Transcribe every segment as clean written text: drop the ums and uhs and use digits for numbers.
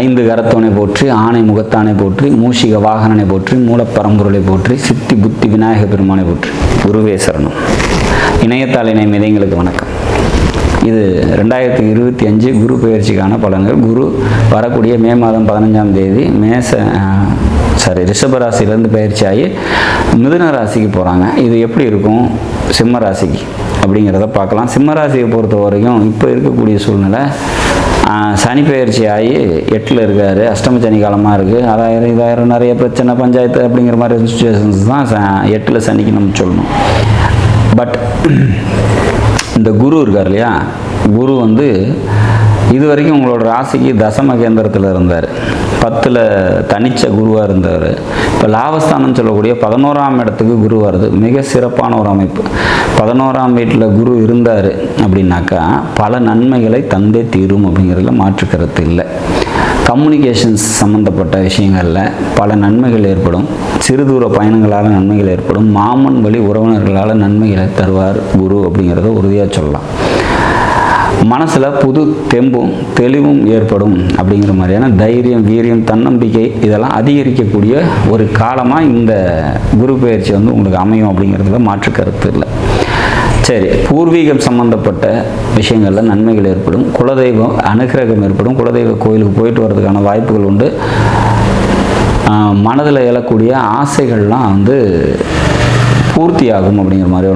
ஐந்து கரத்தோனை போற்றி, ஆணை முகத்தானை போற்றி, மூஷிக வாகனனை போற்றி, மூலப்பரம்பொருளை போற்றி, சித்தி புத்தி விநாயக பெருமானை போற்றி. குருவே சரணம். இணையத்தாள் இணையம் இதயங்களுக்கு வணக்கம். இது 2025 குரு பெயர்ச்சிக்கான பலன்கள். குரு வரக்கூடிய மே மாதம் 15ஆம் தேதி ரிஷப ராசியிலேருந்து பயிற்சி ஆகி மிதுன ராசிக்கு போகிறாங்க. இது எப்படி இருக்கும் சிம்ம ராசிக்கு அப்படிங்கிறத பார்க்கலாம். சிம்ம ராசியை பொறுத்த வரைக்கும் இப்போ இருக்கக்கூடிய சூழ்நிலை, சனி பயிற்சி ஆகி 8ல் இருக்கார். அஷ்டம சனி காலமாக இருக்குது. இதாயிரம் நிறைய பிரச்சனை, பஞ்சாயத்து அப்படிங்கிற மாதிரி சுச்சுவேஷன்ஸ் தான் 8ல் சனிக்கு நம்ம சொல்லணும். பட் இந்த குரு இருக்கார் இல்லையா, குரு இது வரைக்கும் உங்களோட ராசிக்கு தசம கேந்திரத்தில் இருந்தார். 10ல் தனிச்ச குருவாக இருந்தார். இப்போ லாபஸ்தானம் சொல்லக்கூடிய 11ஆம் இடத்துக்கு குரு வருது. மிக சிறப்பான ஒரு அமைப்பு. 11ஆம் வீட்டில் குரு இருந்தார் அப்படின்னாக்கா பல நன்மைகளை தந்தே தீரும் அப்படிங்கிறதுல மாற்று கருத்து இல்லை. கம்யூனிகேஷன்ஸ் சம்மந்தப்பட்ட விஷயங்களில் பல நன்மைகள் ஏற்படும். சிறுதூர பயணங்களால் நன்மைகள் ஏற்படும். மாமன் வழி உறவினர்களால் நன்மைகளை தருவார் குரு அப்படிங்கிறத உறுதியாக சொல்லலாம். மனசில் புது தெம்பும் தெளிவும் ஏற்படும் அப்படிங்கிற மாதிரியான தைரியம், வீரியம், தன்னம்பிக்கை இதெல்லாம் அதிகரிக்கக்கூடிய ஒரு காலமாக இந்த குரு பெயர்ச்சி உங்களுக்கு அமையும் அப்படிங்கிறதுல மாற்று கருத்து இல்லை. சரி, பூர்வீகம் சம்பந்தப்பட்ட விஷயங்களில் நன்மைகள் ஏற்படும். குலதெய்வம் அனுகிரகம் ஏற்படும். குலதெய்வ கோயிலுக்கு போயிட்டு வர்றதுக்கான வாய்ப்புகள் உண்டு. மனதில் எழக்கூடிய ஆசைகள்லாம் பூர்த்தியாகும் அப்படிங்கிற மாதிரி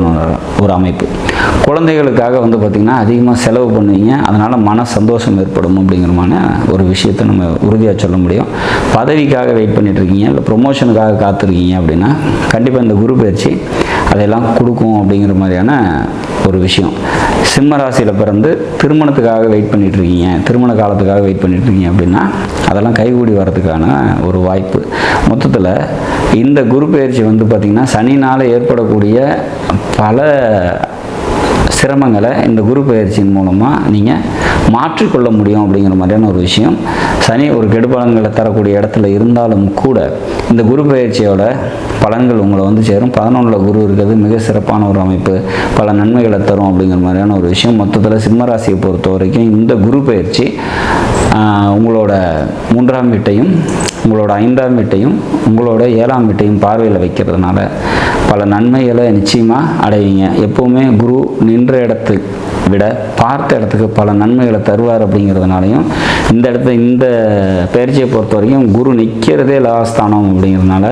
ஒரு அமைப்பு. குழந்தைகளுக்காக பார்த்திங்கன்னா அதிகமாக செலவு பண்ணுவீங்க. அதனால் மன சந்தோஷம் ஏற்படும் அப்படிங்கிறமான ஒரு விஷயத்தை நம்ம உறுதியாக சொல்ல முடியும். பதவிக்காக வெயிட் பண்ணிகிட்ருக்கீங்க, இல்லை ப்ரொமோஷனுக்காக காத்திருக்கீங்க அப்படின்னா கண்டிப்பாக இந்த குரு பயிற்சி அதையெல்லாம் கொடுக்கும் அப்படிங்கிற மாதிரியான ஒரு விஷயம். சிம்ம ராசியில் பிறந்து திருமணத்துக்காக வெயிட் பண்ணிகிட்ருக்கீங்க, திருமண காலத்துக்காக வெயிட் பண்ணிகிட்ருக்கீங்க அப்படின்னா அதெல்லாம் கைகூடி வர்றதுக்கான ஒரு வாய்ப்பு. மொத்தத்தில் இந்த குரு பயிற்சி பார்த்திங்கன்னா சனினால் ஏற்படக்கூடிய பல சிரமங்களை இந்த குரு பயிற்சியின் மூலமாக நீங்கள் மாற்றிக்கொள்ள முடியும் அப்படிங்கிற மாதிரியான ஒரு விஷயம். சனி ஒரு கெடுபலன்களை தரக்கூடிய இடத்துல இருந்தாலும் கூட இந்த குரு பயிற்சியோட பலன்கள் உங்களை சேரும். 11ல் குரு இருக்கிறது மிக சிறப்பான ஒரு அமைப்பு. பல நன்மைகளை தரும் அப்படிங்கிற மாதிரியான ஒரு விஷயம். மொத்தத்தில் சிம்மராசியை பொறுத்த வரைக்கும் இந்த குரு பயிற்சி உங்களோட 3ஆம் வீட்டையும், உங்களோட 5ஆம் வீட்டையும், உங்களோட 7ஆம் வீட்டையும் பார்வையில் வைக்கிறதுனால பல நன்மைகளை நிச்சயமாக அடைவீங்க. எப்போவுமே குரு நின்ற இடத்தை விட பார்த்த இடத்துக்கு பல நன்மைகளை தருவார் அப்படிங்கிறதுனாலையும் இந்த பயிற்சியை பொறுத்த வரைக்கும் குரு நிற்கிறதே லாஸ்தானம் அப்படிங்கிறதுனால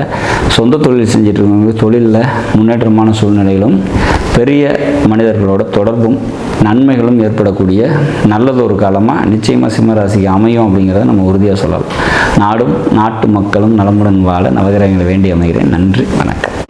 சொந்த தொழில் செஞ்சுட்டு இருக்கவங்க தொழிலில் முன்னேற்றமான சூழ்நிலைகளும் பெரிய மனிதர்களோட தொடர்பும் நன்மைகளும் ஏற்படக்கூடிய நல்லதொரு காலமாக நிச்சயமாக சிம்மராசிக்கு அமையும் அப்படிங்கிறத நம்ம உறுதியாக சொல்லலாம். நாடும் நாட்டு மக்களும் நலமுடன் வாழ நவகிரகங்களை வேண்டி அமைகிறேன். நன்றி, வணக்கம்.